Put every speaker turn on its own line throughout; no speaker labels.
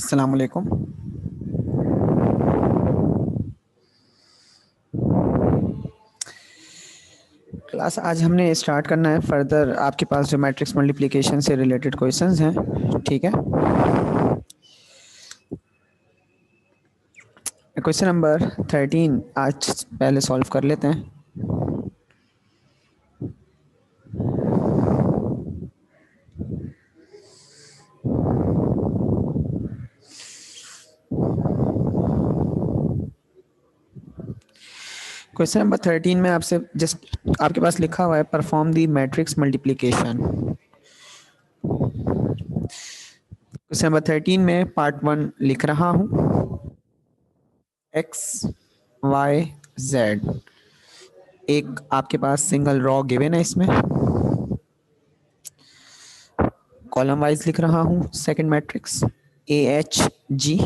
अस्सलाम वालेकुम। क्लास आज हमने स्टार्ट करना है फर्दर। आपके पास जो मैट्रिक्स मल्टीप्लिकेशन से रिलेटेड क्वेश्चंस हैं, ठीक है। क्वेश्चन नंबर 13 आज पहले सॉल्व कर लेते हैं। क्वेश्चन नंबर 13 में आपसे जस्ट आपके पास लिखा हुआ है perform the matrix multiplication. Question number 13 में पार्ट 1 लिख रहा हूँ। एक्स वाई जेड, एक आपके पास सिंगल रॉ गिवन है, इसमें कॉलम वाइज लिख रहा हूँ। Second matrix a h g,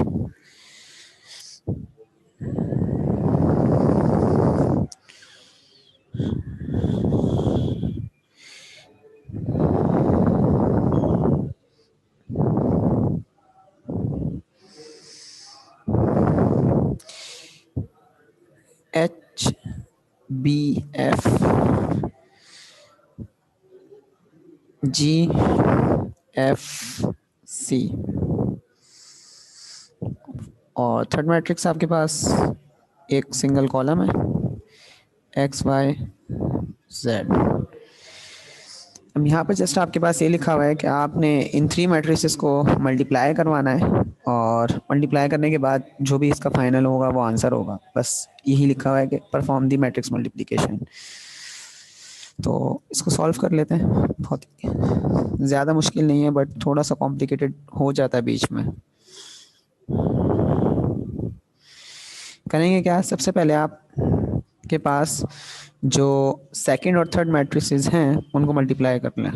h b f g f c, और थर्ड मैट्रिक्स आपके पास एक सिंगल कॉलम है एक्स वाई जेड। अब यहाँ पर जस्ट आपके पास ये लिखा हुआ है कि आपने इन थ्री मैट्रिसेस को मल्टीप्लाई करवाना है, और मल्टीप्लाई करने के बाद जो भी इसका फाइनल होगा वो आंसर होगा। बस यही लिखा हुआ है कि परफॉर्म दी मैट्रिक्स मल्टीप्लिकेशन। तो इसको सॉल्व कर लेते हैं। बहुत ही ज़्यादा मुश्किल नहीं है, बट थोड़ा सा कॉम्प्लिकेटेड हो जाता है बीच में। करेंगे क्या, सबसे पहले आप के पास जो सेकंड और थर्ड मैट्रिसेस हैं उनको मल्टीप्लाई कर लें।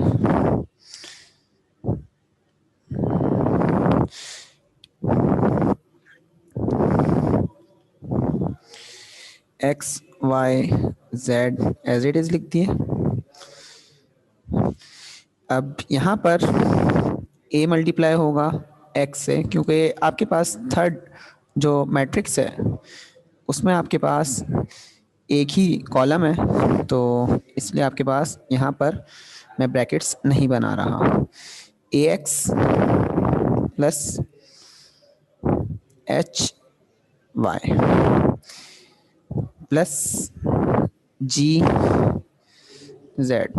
X y z as it is लिख दिए। अब यहाँ पर a मल्टीप्लाई होगा x से, क्योंकि आपके पास थर्ड जो मैट्रिक्स है उसमें आपके पास एक ही कॉलम है, तो इसलिए आपके पास यहाँ पर मैं ब्रैकेट्स नहीं बना रहा। ax plus H Y plus G Z,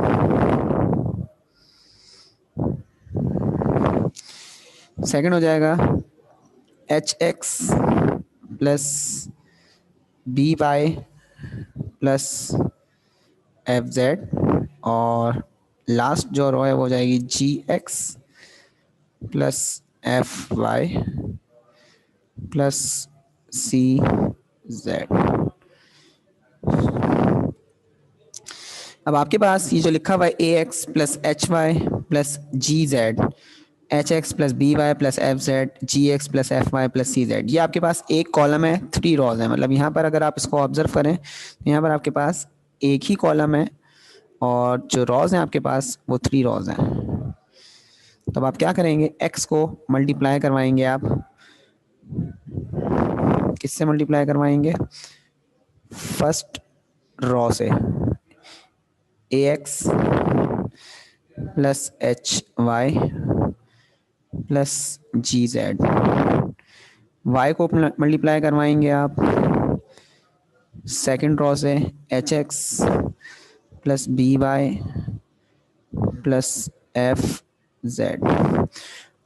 second हो जाएगा H X plus B Y plus F Z, और लास्ट जो रो है वो हो जाएगी G X plus F Y plus सी जेड। अब आपके पास ये जो लिखा हुआ है A X plus H Y plus G Z, H X plus B Y plus F Z, G X plus F Y plus C Z, ये आपके पास एक कॉलम है, थ्री रॉज है। मतलब यहाँ पर अगर आप इसको ऑब्जर्व करें तो यहाँ पर आपके पास एक ही कॉलम है, और जो रॉज हैं आपके पास वो थ्री रॉज हैं। तो अब आप क्या करेंगे, एक्स को मल्टीप्लाई करवाएंगे आप, किससे मल्टीप्लाई करवाएंगे, फर्स्ट रॉ से, A X plus H Y plus G Z. Y को मल्टीप्लाई करवाएंगे आप सेकंड रॉ से, H X plus B Y plus F Z,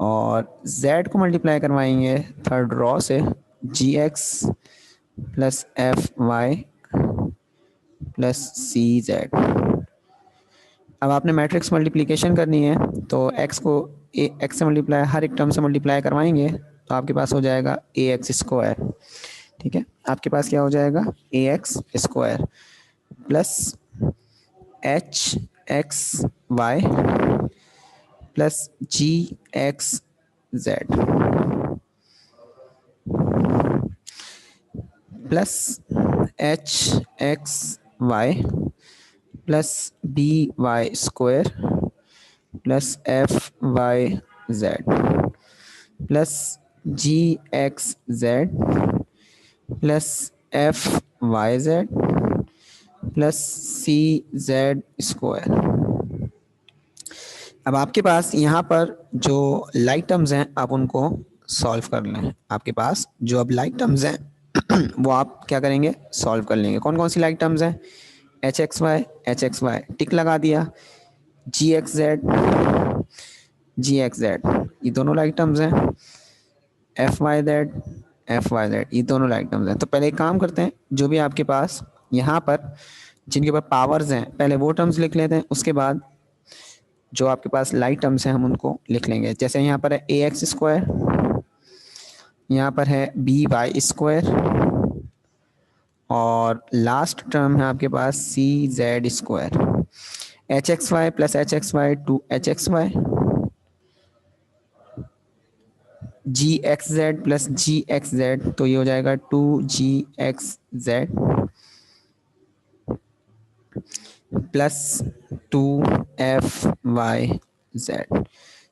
और जेड को मल्टीप्लाई करवाएंगे थर्ड रॉ से, G X plus F Y plus सी Z. अब आपने मैट्रिक्स मल्टीप्लिकेशन करनी है, तो एक्स को एक्स से मल्टीप्लाई, हर एक टर्म से मल्टीप्लाई करवाएंगे, तो आपके पास हो जाएगा ए एक्स स्क्वायर। ठीक है, आपके पास क्या हो जाएगा, a x square plus h x y plus g x z plus h x y plus B y square plus F y z plus g x z plus F y z plus C z square. अब आपके पास यहाँ पर जो like terms हैं आप उनको solve कर लें। आपके पास जो अब लाइक टर्म्स हैं वो आप क्या करेंगे, सॉल्व कर लेंगे। कौन कौन सी लाइक टर्म्स हैं? एच एक्स वाई टिक लगा दिया, जी x Z, G x Z ये दोनों लाइक टर्म्स हैं, एफ वाई जेड ये दोनों लाइक टर्म्स हैं। तो पहले एक काम करते हैं, जो भी आपके पास यहाँ पर जिनके ऊपर पावर्स हैं पहले वो टर्म्स लिख लेते हैं, उसके बाद जो आपके पास लाइक टर्म्स हैं हम उनको लिख लेंगे। जैसे यहाँ पर है ए एक्स स्क्वायर, यहाँ पर है बी वाई स्क्वायर और लास्ट टर्म है आपके पास c z square. H x y plus h x y two h x y, g x z plus g x z तो ये हो जाएगा two g x z plus two f y z.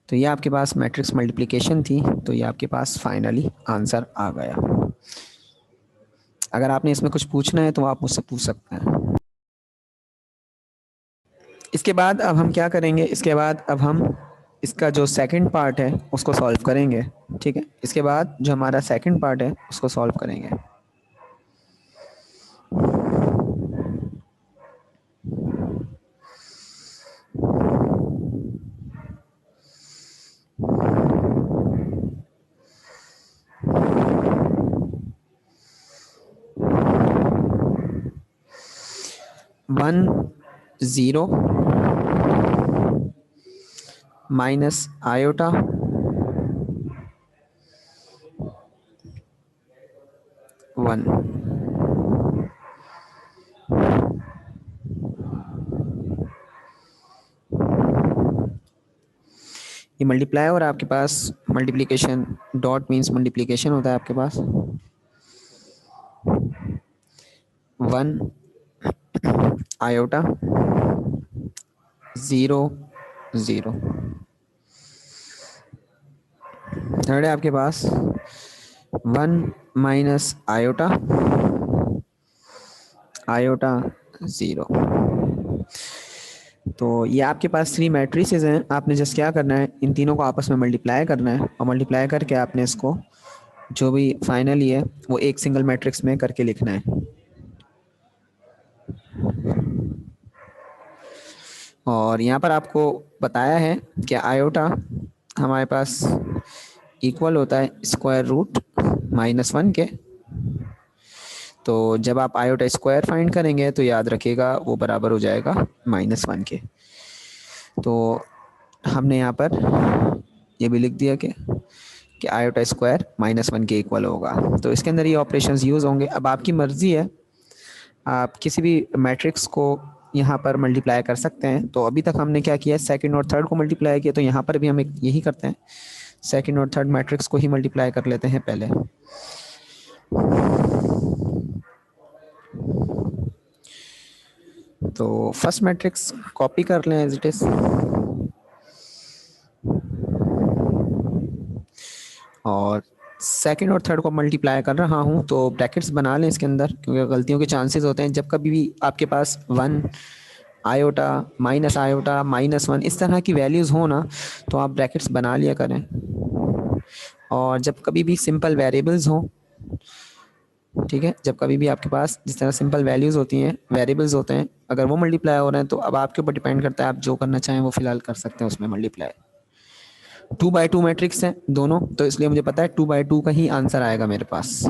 तो ये आपके पास मैट्रिक्स मल्टीप्लिकेशन थी, तो ये आपके पास फाइनली आंसर आ गया। अगर आपने इसमें कुछ पूछना है तो आप मुझसे पूछ सकते हैं। इसके बाद अब हम क्या करेंगे, इसके बाद अब हम इसका जो सेकंड पार्ट है उसको सॉल्व करेंगे। ठीक है, इसके बाद जो हमारा सेकंड पार्ट है उसको सॉल्व करेंगे। 1 0 माइनस आयोटा 1। ये मल्टीप्लाई और आपके पास मल्टीप्लिकेशन, डॉट मीन्स मल्टीप्लिकेशन होता है आपके पास। 1 आयोटा 0 0। थर्ड है आपके पास 1 माइनस आयोटा आयोटा 0। तो ये आपके पास थ्री मैट्रिसेस हैं। आपने जस्ट क्या करना है, इन तीनों को आपस में मल्टीप्लाई करना है और मल्टीप्लाई करके आपने इसको जो भी फाइनली है वो एक सिंगल मैट्रिक्स में करके लिखना है। और यहाँ पर आपको बताया है कि आयोटा हमारे पास इक्वल होता है स्क्वायर रूट -1 के। तो जब आप आयोटा स्क्वायर फाइंड करेंगे तो याद रखिएगा वो बराबर हो जाएगा -1 के। तो हमने यहाँ पर ये भी लिख दिया कि आयोटा स्क्वायर -1 के इक्वल होगा। तो इसके अंदर ये ऑपरेशंस यूज़ होंगे। अब आपकी मर्ज़ी है, आप किसी भी मैट्रिक्स को यहाँ पर मल्टीप्लाई कर सकते हैं। तो अभी तक हमने क्या किया है, सेकंड और थर्ड को मल्टीप्लाई किया, तो यहाँ पर भी हम यही करते हैं, सेकंड और थर्ड मैट्रिक्स को ही मल्टीप्लाई कर लेते हैं पहले। तो फर्स्ट मैट्रिक्स कॉपी कर लें एज इट इज़ और सेकंड और थर्ड को मल्टीप्लाई कर रहा हूँ, तो ब्रैकेट्स बना लें इसके अंदर, क्योंकि गलतियों के चांसेस होते हैं। जब कभी भी आपके पास 1 आयोटा -1 इस तरह की वैल्यूज़ हो ना, तो आप ब्रैकेट्स बना लिया करें। और जब कभी भी सिंपल वेरिएबल्स हों, ठीक है, जब कभी भी आपके पास जिस तरह सिंपल वैल्यूज़ होती हैं, वेरिएबल्स होते हैं, अगर वो मल्टीप्लाई हो रहे हैं तो अब आपके ऊपर डिपेंड करता है, आप जो करना चाहें वो फिलहाल कर सकते हैं उसमें मल्टीप्लाई। 2 by 2 मैट्रिक्स हैं दोनों, तो इसलिए मुझे पता है 2 by 2 का ही आंसर आएगा मेरे पास।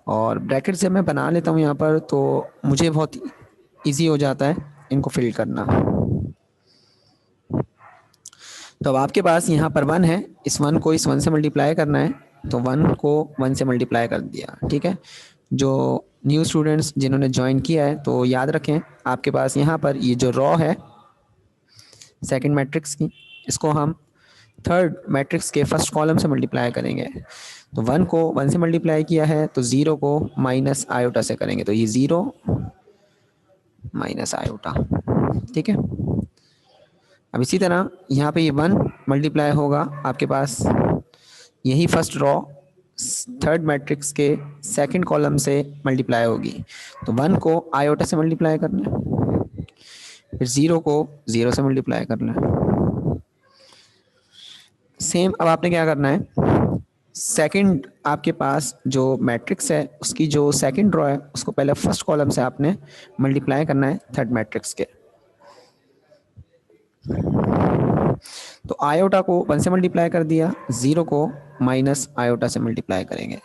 और ब्रैकेट जब मैं बना लेता हूँ यहाँ पर, तो मुझे बहुत इजी हो जाता है इनको फिल करना। तो अब आपके पास यहाँ पर 1 है, इस 1 को इस 1 से मल्टीप्लाई करना है, तो 1 को 1 से मल्टीप्लाई कर दिया। ठीक है, जो न्यू स्टूडेंट्स जिन्होंने ज्वाइन किया है तो याद रखें, आपके पास यहाँ पर ये जो रॉ है सेकंड मैट्रिक्स की, इसको हम थर्ड मैट्रिक्स के फर्स्ट कॉलम से मल्टीप्लाई करेंगे। तो 1 को 1 से मल्टीप्लाई किया है, तो 0 को माइनस आयोटा से करेंगे, तो ये 0 माइनस आयोटा। ठीक है, अब इसी तरह यहाँ पे ये 1 मल्टीप्लाई होगा आपके पास, यही फर्स्ट रॉ थर्ड मैट्रिक्स के सेकंड कॉलम से मल्टीप्लाई होगी। तो 1 को आयोटा से मल्टीप्लाई करना है, फिर 0 को 0 से मल्टीप्लाई करना है। सेम अब आपने क्या करना है, सेकंड आपके पास जो मैट्रिक्स है उसकी जो सेकंड रो है उसको पहले फर्स्ट कॉलम से आपने मल्टीप्लाई करना है थर्ड मैट्रिक्स के। तो आयोटा को 1 से मल्टीप्लाई कर दिया, 0 को माइनस आयोटा से मल्टीप्लाई करेंगे।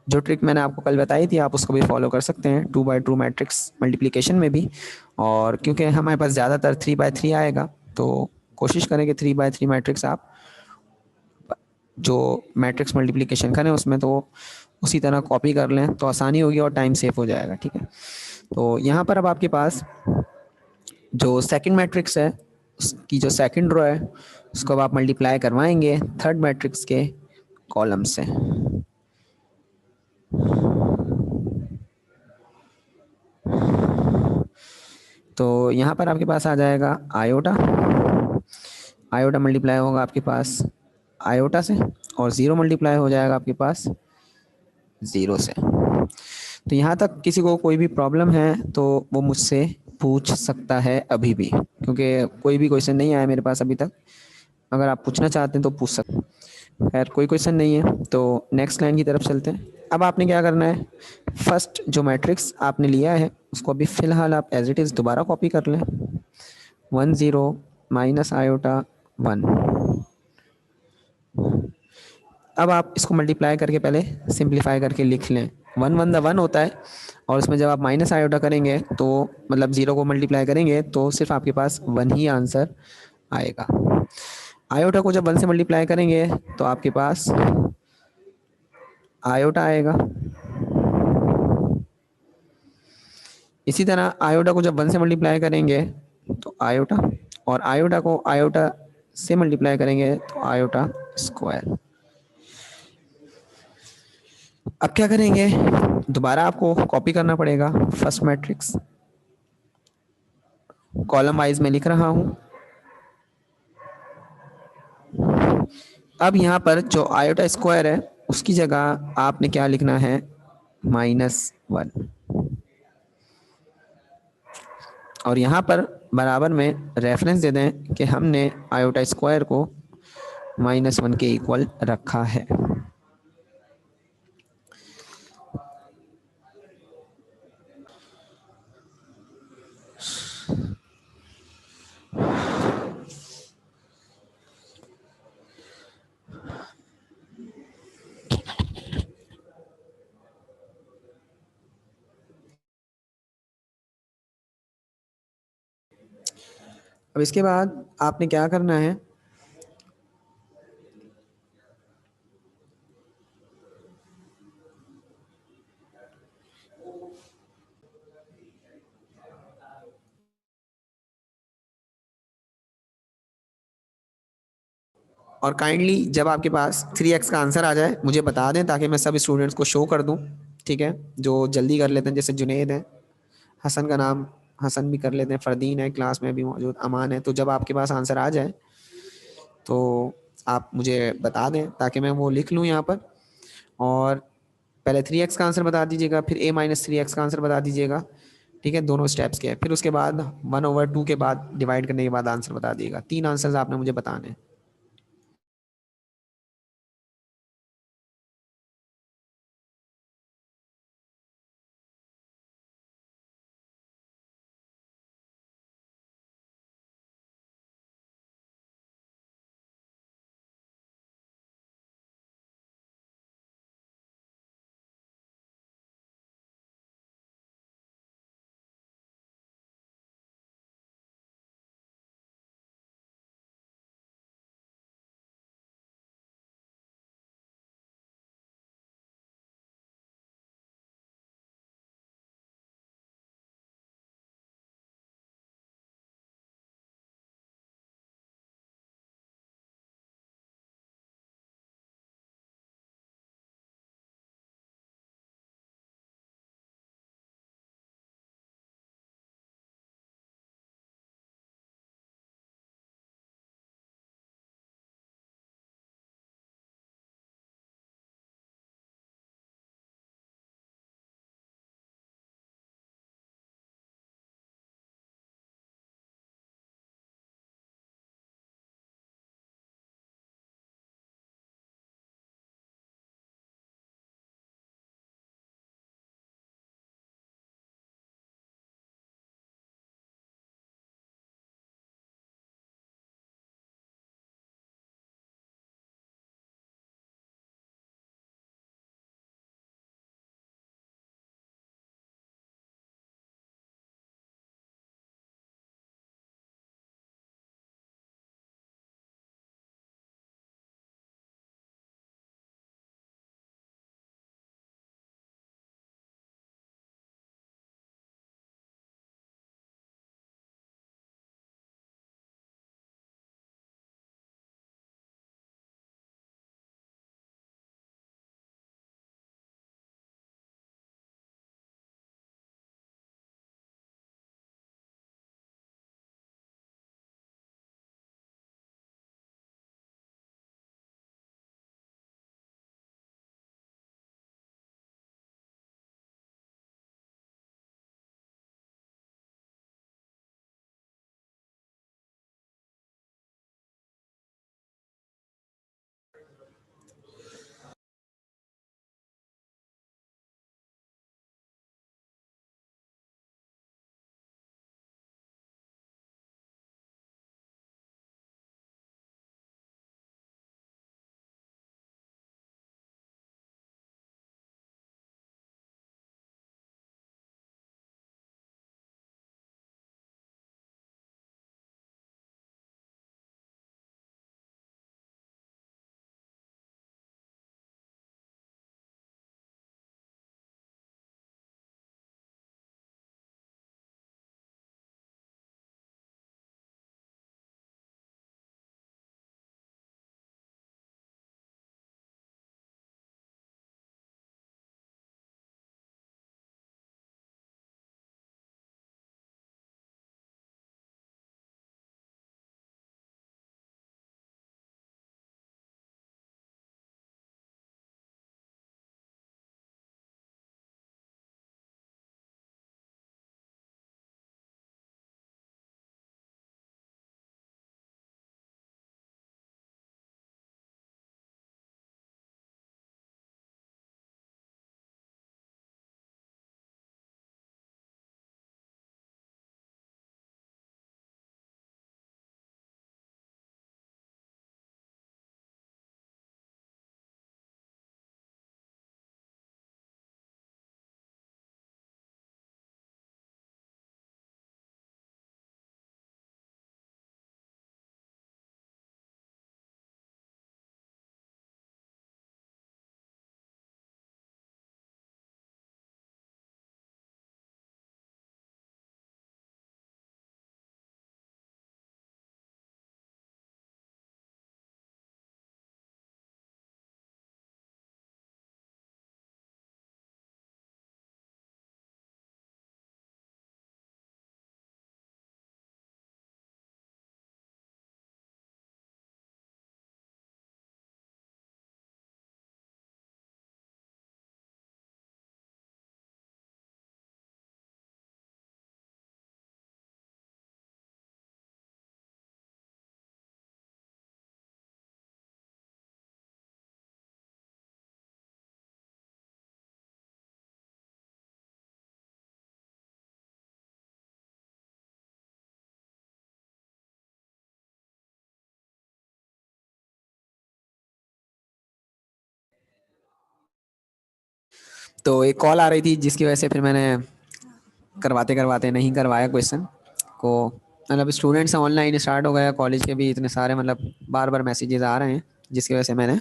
जो ट्रिक मैंने आपको कल बताई थी आप उसको भी फॉलो कर सकते हैं 2x2 मैट्रिक्स मल्टीप्लिकेशन में भी। और क्योंकि हमारे पास ज़्यादातर 3x3 आएगा तो कोशिश करें कि 3x3 मैट्रिक्स आप जो मैट्रिक्स मल्टीप्लिकेशन करें उसमें तो उसी तरह कॉपी कर लें तो आसानी होगी और टाइम सेव हो जाएगा। ठीक है, तो यहाँ पर अब आपके पास जो सेकंड मैट्रिक्स है उसकी जो सेकंड रो है उसको अब आप मल्टीप्लाई करवाएंगे थर्ड मैट्रिक्स के कॉलम से। तो यहाँ पर आपके पास आ जाएगा आयोटा, आयोटा मल्टीप्लाई होगा आपके पास आयोटा से, और 0 मल्टीप्लाई हो जाएगा आपके पास 0 से। तो यहाँ तक किसी को कोई भी प्रॉब्लम है तो वो मुझसे पूछ सकता है अभी भी, क्योंकि कोई भी क्वेश्चन नहीं आया मेरे पास अभी तक। अगर आप पूछना चाहते हैं तो पूछ सकते हैं। खैर कोई क्वेश्चन नहीं है तो नेक्स्ट लाइन की तरफ चलते हैं। अब आपने क्या करना है, फर्स्ट जो मैट्रिक्स आपने लिया है उसको अभी फ़िलहाल आप एज इट इज़ दोबारा कॉपी कर लें, 1 0 माइनस आयोटा 1। अब आप इसको मल्टीप्लाई करके पहले सिंप्लीफाई करके लिख लें, 1 1 द 1 होता है, और उसमें जब आप माइनस आयोटा करेंगे तो मतलब 0 को मल्टीप्लाई करेंगे तो सिर्फ आपके पास 1 ही आंसर आएगा। आयोटा को जब 1 से मल्टीप्लाई करेंगे तो आपके पास आयोटा आएगा। इसी तरह आयोटा को जब 1 से मल्टीप्लाई करेंगे तो आयोटा, और आयोटा को आयोटा से मल्टीप्लाई करेंगे तो आयोटा स्क्वायर। अब क्या करेंगे, दोबारा आपको कॉपी करना पड़ेगा फर्स्ट मैट्रिक्स, कॉलम वाइज में लिख रहा हूं। अब यहाँ पर जो आयोटा स्क्वायर है उसकी जगह आपने क्या लिखना है, -1, और यहाँ पर बराबर में रेफरेंस दे दें कि हमने आयोटा स्क्वायर को -1 के इक्वल रखा है। अब इसके बाद आपने क्या करना है, और काइंडली जब आपके पास 3x का आंसर आ जाए मुझे बता दें ताकि मैं सब स्टूडेंट्स को शो कर दूं। ठीक है, जो जल्दी कर लेते हैं जैसे जुनेद है, हसन का नाम हसन भी कर लेते हैं, फरदीन है क्लास में भी मौजूद, अमान है। तो जब आपके पास आंसर आ जाए तो आप मुझे बता दें ताकि मैं वो लिख लूँ यहाँ पर। और पहले 3x का आंसर बता दीजिएगा, फिर a-3x का आंसर बता दीजिएगा। ठीक है, दोनों स्टेप्स के हैं। फिर उसके बाद 1/2 के बाद डिवाइड करने के बाद आंसर बता दीजिएगा। 3 आंसर्स आपने मुझे बताने हैं। तो एक कॉल आ रही थी जिसकी वजह से फिर मैंने करवाते करवाते नहीं करवाया क्वेश्चन को। मतलब स्टूडेंट्स ऑनलाइन स्टार्ट हो गया, कॉलेज के भी इतने सारे मतलब बार बार मैसेजेस आ रहे हैं, जिसकी वजह से मैंने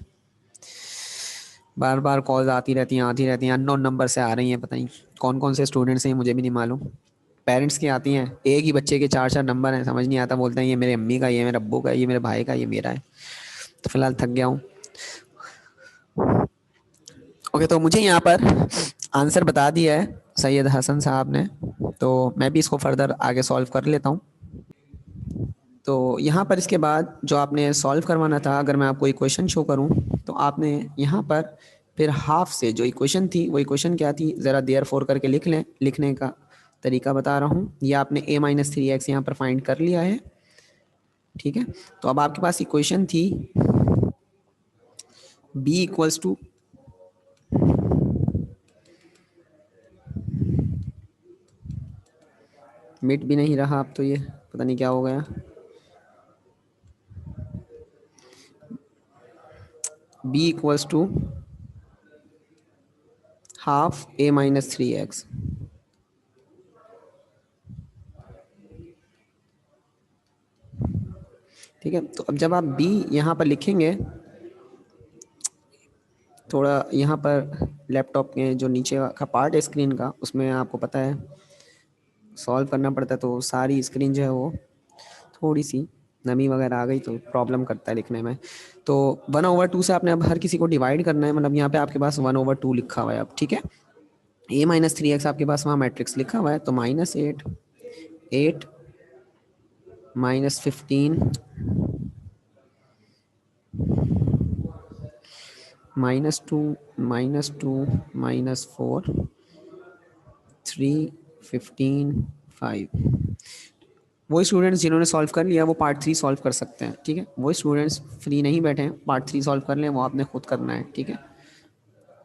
बार बार कॉल्स आती रहती हैं, अननोन नंबर से आ रही हैं, पता नहीं कौन कौन से स्टूडेंट्स हैं मुझे भी नहीं मालूम। पेरेंट्स की आती हैं, एक ही बच्चे के चार चार नंबर हैं, समझ नहीं आता, बोलते हैं ये मेरे अम्मी का, ये मेरे अब्बू का, ये मेरे भाई का, ये मेरा है। तो फिलहाल थक गया हूँ। ओके, तो मुझे यहाँ पर आंसर बता दिया है सैयद हसन साहब ने, तो मैं भी इसको फर्दर आगे सॉल्व कर लेता हूँ। तो यहाँ पर इसके बाद जो आपने सॉल्व करवाना था, अगर मैं आपको इक्वेशन शो करूँ तो आपने यहाँ पर फिर हाफ से जो इक्वेशन थी वो इक्वेशन क्या थी, ज़रा देयर फोर करके लिख लें। लिखने का तरीका बता रहा हूँ, ये आपने a-3x यहाँ पर फाइंड कर लिया है, ठीक है। तो अब आपके पास इक्वेशन थी b इक्वल्स टू, मिट भी नहीं रहा अब तो, ये पता नहीं क्या हो गया। b equals to half a-3x, ठीक है। तो अब जब आप b यहाँ पर लिखेंगे, थोड़ा यहाँ पर लैपटॉप के जो नीचे का पार्ट है स्क्रीन का, उसमें आपको पता है सॉल्व करना पड़ता है, तो सारी स्क्रीन जो है वो थोड़ी सी नमी वगैरह आ गई तो प्रॉब्लम करता है लिखने में। तो 1/2 से आपने अब हर किसी को डिवाइड करना है, मतलब यहाँ पे आपके पास 1/2 लिखा हुआ है अब, ठीक है। a-3x आपके पास वहाँ मैट्रिक्स लिखा हुआ है, तो -8, 8 -15 -2 -2 -4 3 15 5। वो स्टूडेंट्स जिन्होंने सॉल्व कर लिया वो पार्ट 3 सॉल्व कर सकते हैं, ठीक है। वो स्टूडेंट्स फ्री नहीं बैठे हैं, पार्ट 3 सॉल्व कर लें, वो आपने खुद करना है, ठीक है।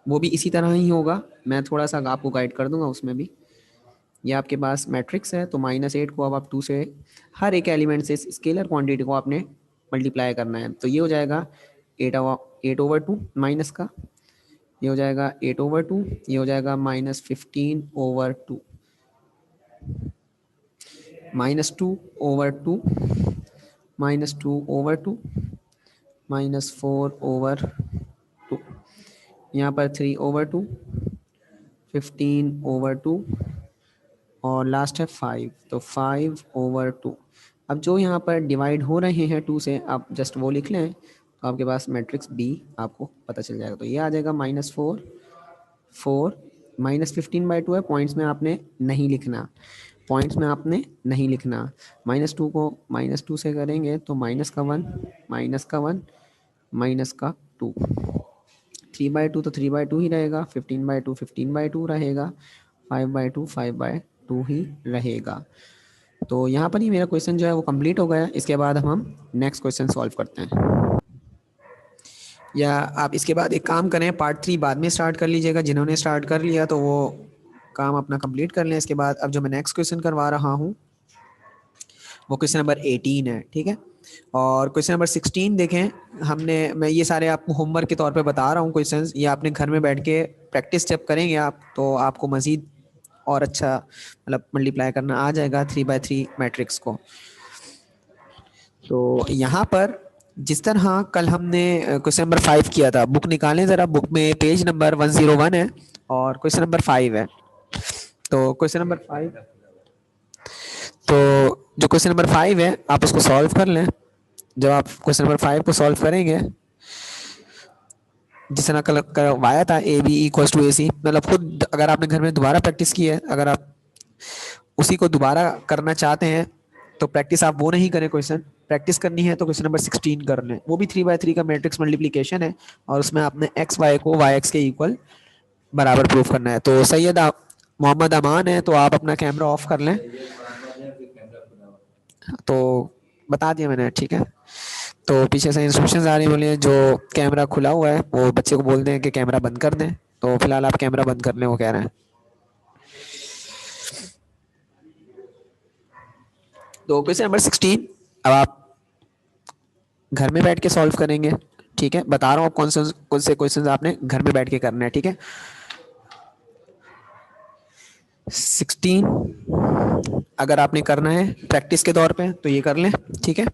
वो भी इसी तरह ही होगा, मैं थोड़ा सा आपको गाइड कर दूंगा उसमें भी। ये आपके पास मैट्रिक्स है, तो -8 को अब आप 2 से हर एक एलिमेंट से स्केलर क्वांटिटी को आपने मल्टीप्लाई करना है, तो ये हो जाएगा 8/2 माइनस का, ये हो जाएगा 8/2, ये हो जाएगा -15/2, -2/2, -2/2, -4/2, यहाँ पर 3/2, 15/2 और लास्ट है 5, तो 5/2। अब जो यहाँ पर डिवाइड हो रहे हैं 2 से, आप जस्ट वो लिख लें, तो आपके पास मैट्रिक्स बी आपको पता चल जाएगा। तो ये आ जाएगा -4 4 -15/2 है, पॉइंट्स में आपने नहीं लिखना, पॉइंट्स में आपने नहीं लिखना। -2 को -2 से करेंगे तो -1, -1, -2, 3/2 तो 3/2 ही रहेगा, 15/2 15/2 रहेगा, 5/2 5/2 ही रहेगा। तो यहाँ पर ही मेरा क्वेश्चन जो है वो कंप्लीट हो गया। इसके बाद हम नेक्स्ट क्वेश्चन सॉल्व करते हैं, या आप इसके बाद एक काम करें, पार्ट 3 बाद में स्टार्ट कर लीजिएगा, जिन्होंने स्टार्ट कर लिया तो वो काम अपना कंप्लीट कर लें। इसके बाद अब जो मैं नेक्स्ट क्वेश्चन करवा रहा हूँ वो क्वेश्चन नंबर 18 है, ठीक है। और क्वेश्चन नंबर 16 देखें, मैं ये सारे आपको होमवर्क के तौर पे बता रहा हूँ क्वेश्चंस, ये आपने घर में बैठ के प्रैक्टिस जब करेंगे आप, तो आपको मज़ीद और अच्छा मतलब मल्टीप्लाई करना आ जाएगा 3/3 मैट्रिक्स को। तो यहाँ पर जिस तरह कल हमने क्वेश्चन नंबर 5 किया था, बुक निकालें ज़रा, बुक में पेज नंबर 101 है और क्वेश्चन नंबर 5 है। तो क्वेश्चन नंबर 5, तो जो क्वेश्चन नंबर 5 है आप उसको सॉल्व कर लें। जब आप क्वेश्चन नंबर 5 को सॉल्व करेंगे, जिस तरह कल करवाया था AB = AC, मतलब खुद अगर आपने घर में दोबारा प्रैक्टिस की है, अगर आप उसी को दोबारा करना चाहते हैं तो प्रैक्टिस आप वो नहीं करें, क्वेश्चन प्रैक्टिस करनी है तो क्वेश्चन नंबर 16 कर लें। वो भी 3/3 का मैट्रिक्स मल्टीप्लिकेशन है और उसमें आपने एक्स वाई को वाई एक्स के इक्वल बराबर प्रूफ करना है। तो सैयद मोहम्मद अमान है, तो आप अपना कैमरा ऑफ कर लें। तो बता दिया मैंने, ठीक है। तो पीछे से इंस्ट्रक्शंस आ रही बोलिए, जो कैमरा खुला हुआ है वो बच्चे को बोल दें कि कैमरा बंद कर दें। तो फिलहाल आप कैमरा बंद कर लें, वो कह रहे हैं। तो क्वेश्चन नंबर 16 अब आप घर में बैठ के सॉल्व करेंगे, ठीक है। बता रहा हूँ आप कौन से क्वेश्चन आपने घर में बैठ के करना है, ठीक है। 16 अगर आपने करना है प्रैक्टिस के तौर पे तो ये कर लें, ठीक है,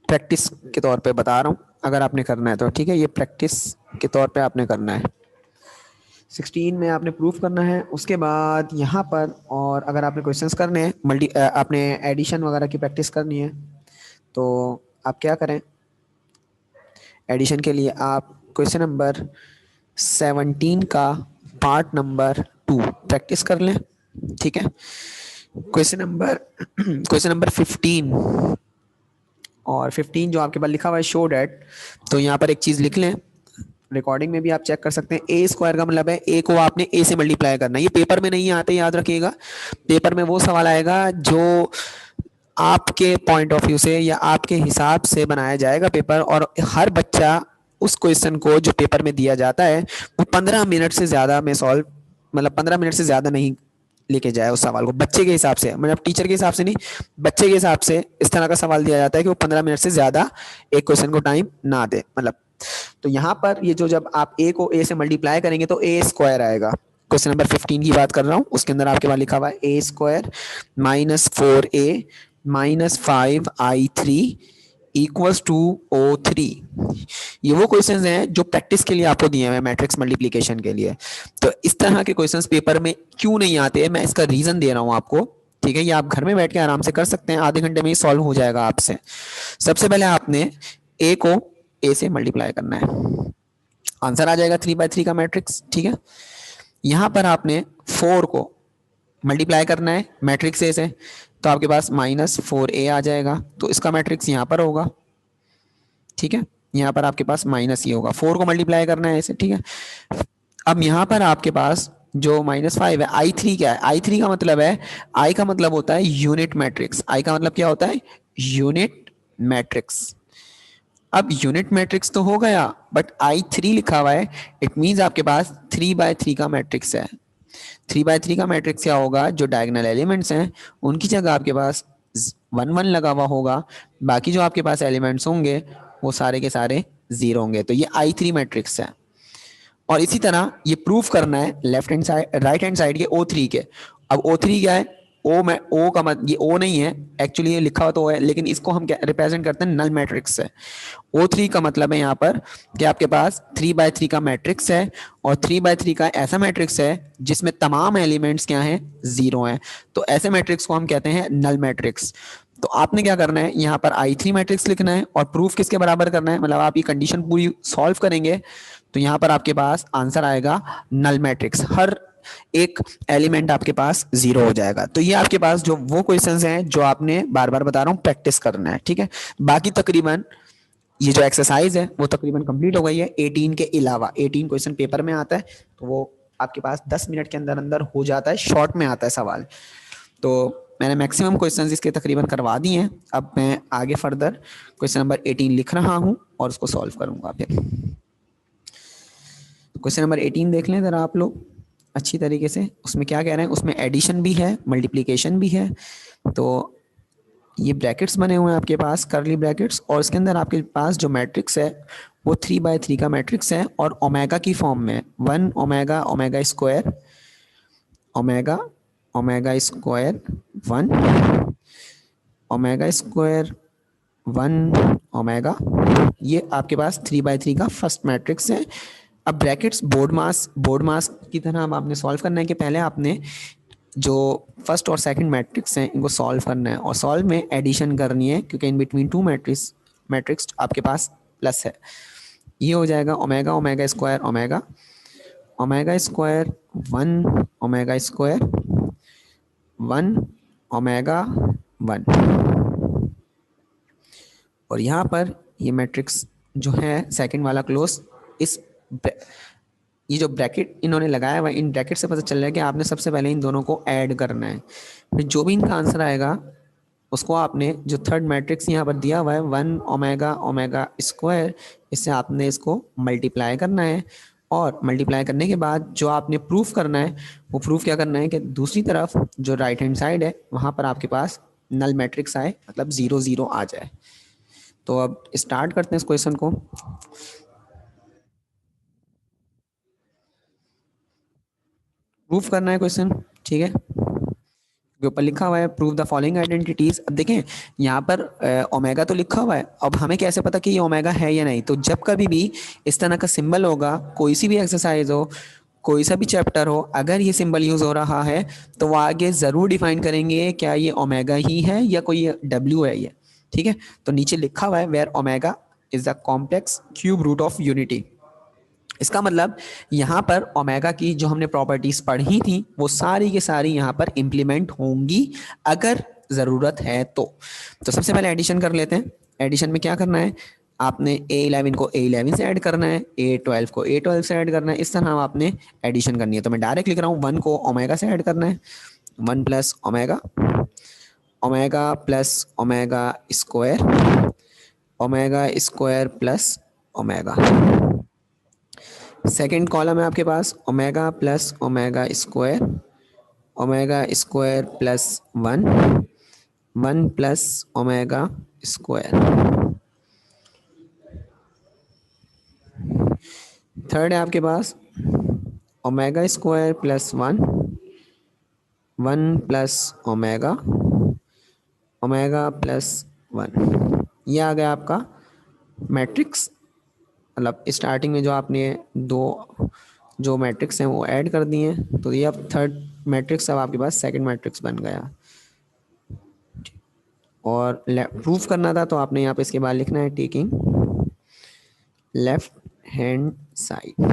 प्रैक्टिस के तौर पे बता रहा हूँ, अगर आपने करना है तो ठीक है, ये प्रैक्टिस के तौर पे आपने करना है। 16 में आपने प्रूफ करना है। उसके बाद यहाँ पर और अगर आपने क्वेश्चंस करने हैं आपने एडिशन वगैरह की प्रैक्टिस करनी है तो आप क्या करें, एडिशन के लिए आप क्वेश्चन नंबर 17 का पार्ट नंबर 2 प्रैक्टिस कर लें, ठीक है। क्वेश्चन नंबर क्वेश्चन नंबर 15 और 15 जो आपके पास लिखा हुआ है शो डैट, तो यहाँ पर एक चीज़ लिख लें, रिकॉर्डिंग में भी आप चेक कर सकते हैं। ए स्क्वायर का मतलब है ए को आपने ए से मल्टीप्लाई करना है, ये पेपर में नहीं आते, याद रखिएगा। पेपर में वो सवाल आएगा जो आपके पॉइंट ऑफ व्यू से या आपके हिसाब से बनाया जाएगा पेपर, और हर बच्चा उस क्वेश्चन को जो पेपर में दिया जाता है वो 15 मिनट से ज़्यादा में सॉल्व, मतलब 15 मिनट से ज़्यादा नहीं लेके जाए उस सवाल को, बच्चे के हिसाब से, मतलब टीचर के हिसाब से नहीं, बच्चे के हिसाब से इस तरह का सवाल दिया जाता है कि वो 15 मिनट से ज़्यादा एक क्वेश्चन को टाइम ना दे, मतलब। तो यहाँ पर ये जो जब आप ए को ए से मल्टीप्लाई करेंगे तो ए स्क्वायर आएगा। क्वेश्चन नंबर 15 की बात कर रहा हूँ, उसके अंदर आपके पास लिखा हुआ है ए square -4a -5i3 equals to O3। ये वो क्वेश्चंस हैं जो प्रैक्टिस के लिए आपको दिए हुए हैं मैट्रिक्स मल्टीप्लिकेशन के लिए। तो इस तरह के क्वेश्चंस पेपर में क्यों नहीं आते हैं, मैं इसका रीजन दे रहा हूँ आपको, ठीक है। ये आप घर में बैठ के आराम से कर सकते हैं, आधे घंटे में ही सॉल्व हो जाएगा आपसे। सबसे पहले आपने ए को ए से मल्टीप्लाई करना है, आंसर आ जाएगा 3/3 का मैट्रिक्स, ठीक है। यहाँ पर आपने 4 को मल्टीप्लाई करना है मैट्रिक्स ए से, तो आपके पास -4a आ जाएगा, तो इसका मैट्रिक्स यहाँ पर होगा, ठीक है। यहाँ पर आपके पास माइनस ही होगा, 4 को मल्टीप्लाई करना है ऐसे, ठीक है। अब यहाँ पर आपके पास जो -5 है, I3 क्या है, I3 का मतलब है, I का मतलब होता है यूनिट मैट्रिक्स, I का मतलब क्या होता है, यूनिट मैट्रिक्स। अब यूनिट मैट्रिक्स तो हो गया, बट I3 लिखा हुआ है, इट मीन्स आपके पास 3/3 का मैट्रिक्स है। 3/3 का मैट्रिक्स क्या होगा, जो डायगोनल एलिमेंट्स हैं उनकी जगह आपके पास 1 1 लगा हुआ होगा, बाकी जो आपके पास एलिमेंट्स होंगे वो सारे के सारे 0 होंगे, तो ये I3 मैट्रिक्स है। और इसी तरह ये प्रूफ करना है left hand side right hand side के O3 के। अब O3 क्या है, ओ में ओ का मत, ये ओ नहीं है एक्चुअली, ये लिखा हुआ तो है, लेकिन इसको हम क्या रिप्रेजेंट करते हैं, नल मैट्रिक्स से। O3 का मतलब है यहाँ पर कि आपके पास 3/3 का मैट्रिक्स है, और 3/3 का ऐसा मैट्रिक्स है जिसमें तमाम एलिमेंट्स क्या हैं, 0 हैं, तो ऐसे मैट्रिक्स को हम कहते हैं नल मैट्रिक्स। तो आपने क्या करना है, यहाँ पर I3 मैट्रिक्स लिखना है और प्रूफ किसके बराबर करना है, मतलब आप ये कंडीशन पूरी सॉल्व करेंगे तो यहाँ पर आपके पास आंसर आएगा नल मैट्रिक्स, हर एक एलिमेंट आपके पास 0 हो जाएगा। तो ये आपके पास जो वो क्वेश्चंस हैं जो आपने बार बार बता रहा हूँ प्रैक्टिस करना है, ठीक है। बाकी तकरीबन ये जो एक्सरसाइज है वो तकरीबन कंप्लीट हो गई है, 18 के अलावा 18 क्वेश्चन पेपर में आता है, तो वो आपके पास 10 मिनट के अंदर अंदर हो जाता है, शॉर्ट में आता है सवाल। तो मैंने मैक्सिमम क्वेश्चंस इसके तकरीबन करवा दिए हैं, अब मैं आगे फर्दर क्वेश्चन नंबर 18 लिख रहा हूँ और उसको सॉल्व करूंगा। फिर क्वेश्चन नंबर 18 देख लें ज़रा आप लोग अच्छी तरीके से, उसमें क्या कह रहे हैं, उसमें एडिशन भी है मल्टीप्लिकेशन भी है। तो ये ब्रैकेट्स बने हुए हैं आपके पास, करली ब्रैकेट्स, और इसके अंदर आपके पास जो मैट्रिक्स है वो 3/3 का मैट्रिक्स है, और ओमेगा की फॉर्म में 1 omega omega square omega omega square 1 omega square 1 omega, ये आपके पास 3/3 का फर्स्ट मैट्रिक्स है। अब ब्रैकेट्स बोर्ड मास की तरह अब आपने सॉल्व करना है कि पहले आपने जो फर्स्ट और सेकंड मैट्रिक्स हैं इनको सॉल्व करना है, और सॉल्व में एडिशन करनी है क्योंकि इन बिटवीन टू मैट्रिक्स आपके पास प्लस है। ये हो जाएगा omega omega square omega omega square 1 omega square 1 omega 1, और यहाँ पर ये मैट्रिक्स जो है सेकंड वाला क्लोज, इस ये जो ब्रैकेट इन्होंने लगाया हुआ है, इन ब्रैकेट से पता चल रहा है कि आपने सबसे पहले इन दोनों को ऐड करना है, फिर जो भी इनका आंसर आएगा उसको आपने जो थर्ड मैट्रिक्स यहाँ पर दिया हुआ है 1 ओमेगा ओमेगा स्क्वायर, इससे आपने इसको मल्टीप्लाई करना है, और मल्टीप्लाई करने के बाद जो आपने प्रूफ करना है वो प्रूफ क्या करना है कि दूसरी तरफ जो राइट हैंड साइड है वहाँ पर आपके पास नल मैट्रिक्स आए, मतलब 0 0 आ जाए। तो अब स्टार्ट करते हैं इस क्वेश्चन को। प्रूफ करना है क्वेश्चन, ठीक है, के ऊपर लिखा हुआ है प्रूव द फॉलोइंग आइडेंटिटीज। अब देखें यहाँ पर ओमेगा तो लिखा हुआ है, अब हमें कैसे पता कि ये ओमेगा है या नहीं? तो जब कभी भी इस तरह का सिंबल होगा, कोई सी भी एक्सरसाइज हो, कोई सा भी चैप्टर हो, अगर ये सिंबल यूज हो रहा है तो वो आगे जरूर डिफाइन करेंगे क्या ये ओमेगा ही है या कोई डब्ल्यू है ये। ठीक है, तो नीचे लिखा हुआ है where omega is the complex cube root of unity. इसका मतलब यहाँ पर ओमेगा की जो हमने प्रॉपर्टीज पढ़ी थी वो सारी की सारी यहाँ पर इंप्लीमेंट होंगी अगर ज़रूरत है तो सबसे पहले एडिशन कर लेते हैं। एडिशन में क्या करना है, आपने A11 को A11 से ऐड करना है, A12 को A12 से ऐड करना है, इस तरह आपने एडिशन करनी है। तो मैं डायरेक्ट लिख रहा हूँ 1 को ओमेगा से ऐड करना है, 1 plus omega, omega plus omega square, omega square plus omega. Second column है आपके पास omega plus omega square, omega square plus 1, 1 plus omega square. Third है आपके पास omega square plus 1, 1 plus omega, omega plus 1। ये आ गया आपका मैट्रिक्स। मतलब स्टार्टिंग में जो आपने दो जो मैट्रिक्स हैं वो ऐड कर दिए हैं, तो ये अब थर्ड मैट्रिक्स, अब आपके पास सेकंड मैट्रिक्स बन गया। और प्रूफ करना था तो आपने यहाँ पे इसके बाद लिखना है टेकिंग लेफ्ट हैंड साइड।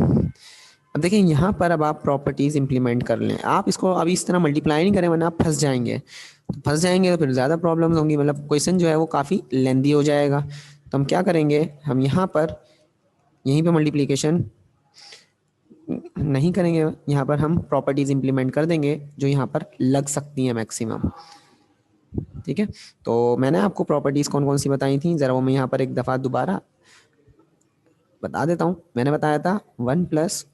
अब देखिए यहाँ पर अब आप प्रॉपर्टीज इंप्लीमेंट कर लें, आप इसको अभी इस तरह मल्टीप्लाई नहीं करें वरना आप फंस जाएंगे। तो फंस जाएंगे तो फिर ज़्यादा प्रॉब्लम्स होंगी, मतलब क्वेश्चन जो है वो काफ़ी लेंदी हो जाएगा। तो हम क्या करेंगे, हम यहाँ पर यहीं पे मल्टीप्लिकेशन नहीं करेंगे, यहाँ पर हम प्रॉपर्टीज इंप्लीमेंट कर देंगे जो यहाँ पर लग सकती हैं मैक्सिमम। ठीक है, तो मैंने आपको प्रॉपर्टीज कौन कौन सी बताई थी, ज़रा वो मैं यहाँ पर एक दफ़ा दोबारा बता देता हूँ। मैंने बताया था 1 प्लस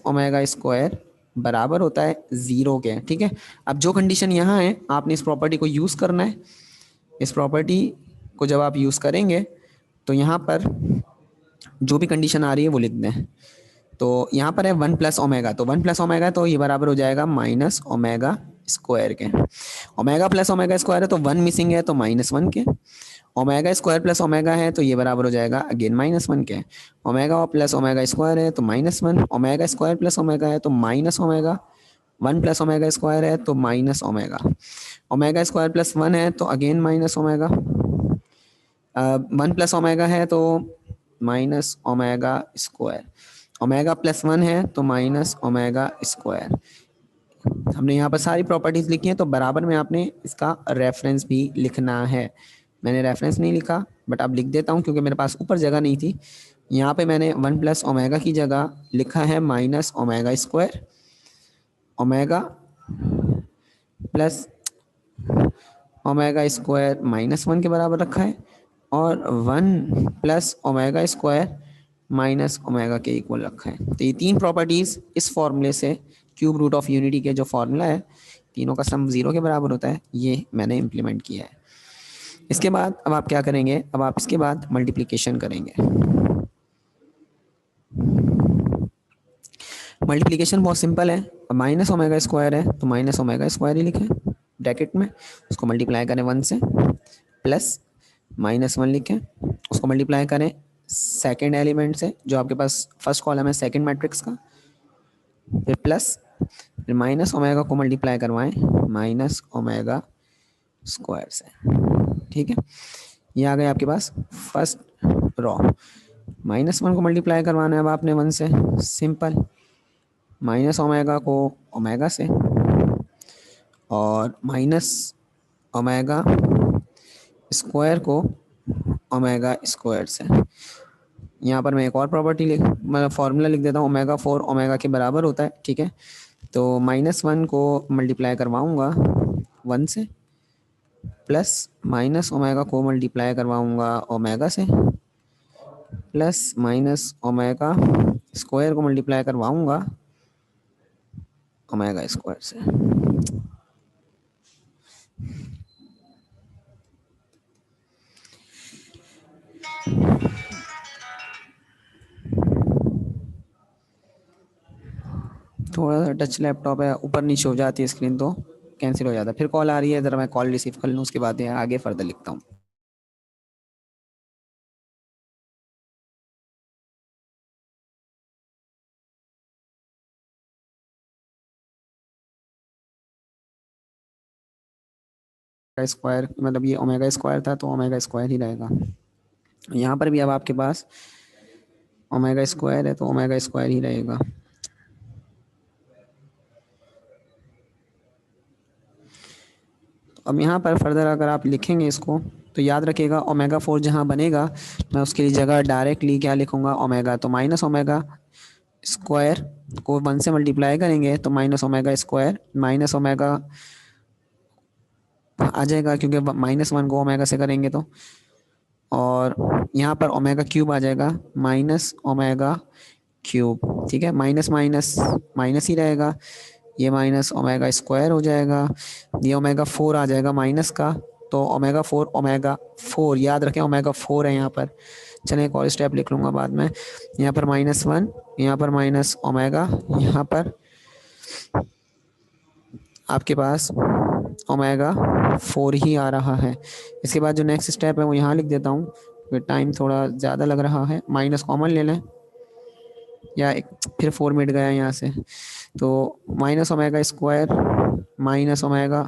ओमेगा स्क्वायर बराबर होता है 0 के। ठीक है, अब जो कंडीशन यहाँ है आपने इस प्रॉपर्टी को यूज़ करना है। इस प्रॉपर्टी को जब आप यूज़ करेंगे तो यहाँ पर जो भी कंडीशन आ रही है वो लिख दें। तो यहाँ पर है 1 प्लस ओमेगा, तो 1 प्लस ओमेगा तो ये बराबर हो जाएगा माइनस ओमेगा स्क्वायर के। ओमेगा प्लस ओमेगा स्क्वायर है तो 1 मिसिंग है तो -1 के। ओमेगा स्क्वायर प्लस ओमेगा है तो ये बराबर हो जाएगा अगेन -1 के। ओमेगा प्लस ओमेगा स्क्वायर है तो -1, ओमेगा स्क्वायर प्लस ओमेगा है तो minus omega, 1 plus omega square है तो minus omega, omega square plus 1 है तो again minus omega, 1 plus omega है तो minus omega square, omega plus 1 है तो माइनस ओमेगा स्क्वायर। हमने यहाँ पर सारी प्रॉपर्टीज लिखी हैं, तो बराबर में आपने इसका रेफरेंस भी लिखना है। मैंने रेफरेंस नहीं लिखा बट अब लिख देता हूँ क्योंकि मेरे पास ऊपर जगह नहीं थी। यहाँ पे मैंने 1 प्लस ओमेगा की जगह लिखा है minus omega square, omega plus omega square -1 के बराबर रखा है, और 1 plus omega square minus omega के इक्वल रखा है। तो ये तीन प्रॉपर्टीज इस फॉर्मूले से, क्यूब रूट ऑफ यूनिटी के जो फॉर्मूला है, तीनों का सम 0 के बराबर होता है, ये मैंने इम्प्लीमेंट किया है। इसके बाद अब आप क्या करेंगे, अब आप इसके बाद मल्टीप्लिकेशन करेंगे। मल्टीप्लिकेशन बहुत सिंपल है, माइनस ओमेगा स्क्वायर है तो माइनस ओमेगा स्क्वायर ही लिखें ब्रैकेट में, उसको मल्टीप्लाई करें 1 से, प्लस -1 लिखें, उसको मल्टीप्लाई करें सेकेंड एलिमेंट से जो आपके पास फर्स्ट कॉलम है सेकेंड मैट्रिक्स का, फिर प्लस, फिर माइनस ओमेगा को मल्टीप्लाई करवाएं माइनस ओमेगा स्क्वायर से। ठीक है, ये आ गया आपके पास फर्स्ट रॉ। -1 को मल्टीप्लाई करवाना है अब आपने 1 से, सिंपल, माइनस ओमेगा को ओमेगा से, और माइनस ओमेगा स्क्वायर को ओमेगा स्क्वायर से। यहाँ पर मैं एक और प्रॉपर्टी मतलब फॉर्मूला लिख देता हूँ, ओमेगा 4 ओमेगा के बराबर होता है। ठीक है, तो -1 को मल्टीप्लाई करवाऊँगा 1 से, प्लस माइनस ओमेगा को मल्टीप्लाई करवाऊँगा ओमेगा से, प्लस माइनस ओमेगा स्क्वायर को मल्टीप्लाई करवाऊँगा ओमेगा स्क्वायर से। थोड़ा सा टच लैपटॉप है, ऊपर नीचे हो जाती है स्क्रीन तो कैंसिल हो जाता है। फिर कॉल आ रही है, ज़रा मैं कॉल रिसीव कर लूँ, उसके बाद आगे फर्दर लिखता हूँ। स्क्वायर मतलब ये ओमेगा स्क्वायर था तो ओमेगा स्क्वायर ही रहेगा। यहाँ पर भी अब आपके पास ओमेगा स्क्वायर है तो ओमेगा स्क्वायर ही रहेगा। अब यहाँ पर फर्दर अगर आप लिखेंगे इसको तो याद रखिएगा ओमेगा 4 जहाँ बनेगा मैं उसके लिए जगह डायरेक्टली क्या लिखूंगा ओमेगा, तो माइनस ओमेगा स्क्वायर को 1 से मल्टीप्लाई करेंगे तो minus omega square minus omega आ जाएगा, क्योंकि -1 को ओमेगा से करेंगे तो, और यहाँ पर ओमेगा क्यूब आ जाएगा माइनस ओमेगा क्यूब। ठीक है, माइनस माइनस माइनस ही रहेगा, ये माइनस ओमेगा स्क्वायर हो जाएगा, ये ओमेगा 4 आ जाएगा माइनस का, तो ओमेगा 4 याद रखें ओमेगा 4 है यहाँ पर। चलें एक और स्टेप लिख लूँगा बाद में। यहाँ पर -1, यहाँ पर माइनस ओमेगा, यहाँ पर आपके पास ओमेगा 4 ही आ रहा है। इसके बाद जो नेक्स्ट स्टेप है वो यहाँ लिख देता हूँ, टाइम थोड़ा ज़्यादा लग रहा है। माइनस कॉमन ले लें, या एक फिर 4 मिट गया यहाँ से, तो minus omega square minus omega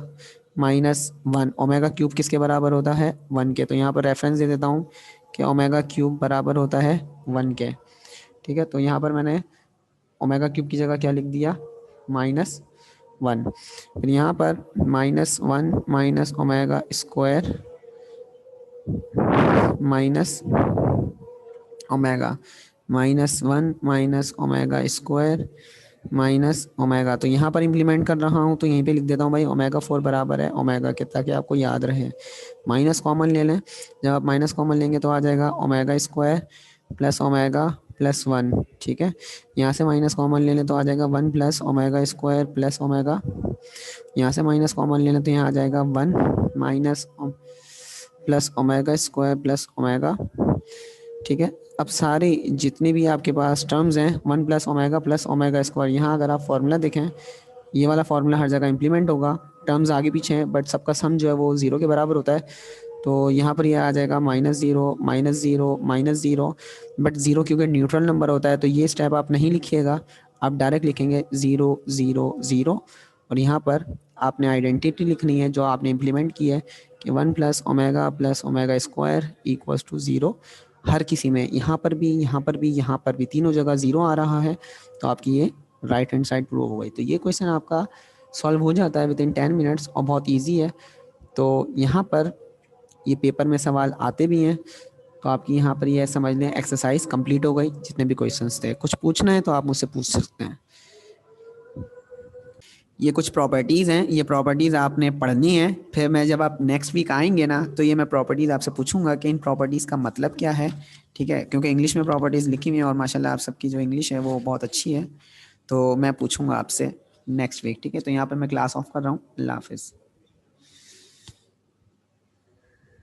-1 omega cube किसके बराबर होता है 1 के, तो यहाँ पर रेफरेंस दे देता हूँ कि ओमेगा क्यूब बराबर होता है 1 के। ठीक है, तो यहाँ पर मैंने ओमेगा क्यूब की जगह क्या लिख दिया -1। फिर यहाँ पर -1 minus omega square minus omega, -1 minus omega square minus omega, तो यहाँ पर इम्प्लीमेंट कर रहा हूँ तो यहीं पे लिख देता हूँ भाई ओमेगा 4 बराबर है ओमेगा के, ताकि आपको याद रहे। माइनस कॉमन ले लें, जब आप माइनस कॉमन लेंगे तो आ जाएगा omega square plus omega plus 1। ठीक है, यहाँ से माइनस कॉमन ले लें तो आ जाएगा 1 plus omega square plus omega, यहाँ से माइनस कॉमन ले लें तो यहाँ आ जाएगा 1 minus plus omega square plus omega. ठीक है, अब सारे जितने भी आपके पास टर्म्स हैं 1 प्लस ओमेगा स्क्वायर, यहाँ अगर आप फार्मूला देखें ये वाला फार्मूला हर जगह इंप्लीमेंट होगा, टर्म्स आगे पीछे हैं बट सबका सम जो है वो 0 के बराबर होता है। तो यहाँ पर ये आ जाएगा -0 -0 -0, बट 0 क्योंकि न्यूट्रल नंबर होता है तो ये स्टेप आप नहीं लिखिएगा, आप डायरेक्ट लिखेंगे 0 0 0, और यहाँ पर आपने आइडेंटिटी लिखनी है जो आपने इम्प्लीमेंट की है कि 1 plus omega square equals to 0। हर किसी में यहाँ पर भी यहाँ पर भी यहाँ पर भी तीनों जगह 0 आ रहा है, तो आपकी ये राइट हैंड साइड प्रूव हो गई। तो ये क्वेश्चन आपका सॉल्व हो जाता है विद इन 10 मिनट्स और बहुत ईजी है। तो यहाँ पर ये पेपर में सवाल आते भी हैं, तो आपकी यहाँ पर ये समझ लें एक्सरसाइज कंप्लीट हो गई, जितने भी क्वेश्चंस थे। कुछ पूछना है तो आप मुझसे पूछ सकते हैं। ये कुछ प्रॉपर्टीज़ हैं, ये प्रॉपर्टीज़ आपने पढ़नी है, फिर मैं जब आप नेक्स्ट वीक आएंगे ना तो ये मैं प्रॉपर्टीज़ आपसे पूछूंगा कि इन प्रॉपर्टीज़ का मतलब क्या है। ठीक है, क्योंकि इंग्लिश में प्रॉपर्टीज़ लिखी हुई हैं और माशाल्लाह आप सबकी जो इंग्लिश है वो बहुत अच्छी है, तो मैं पूछूंगा आपसे नेक्स्ट वीक। ठीक है, तो यहाँ पर मैं क्लास ऑफ कर रहा हूँ। अल्लाह हाफिज़।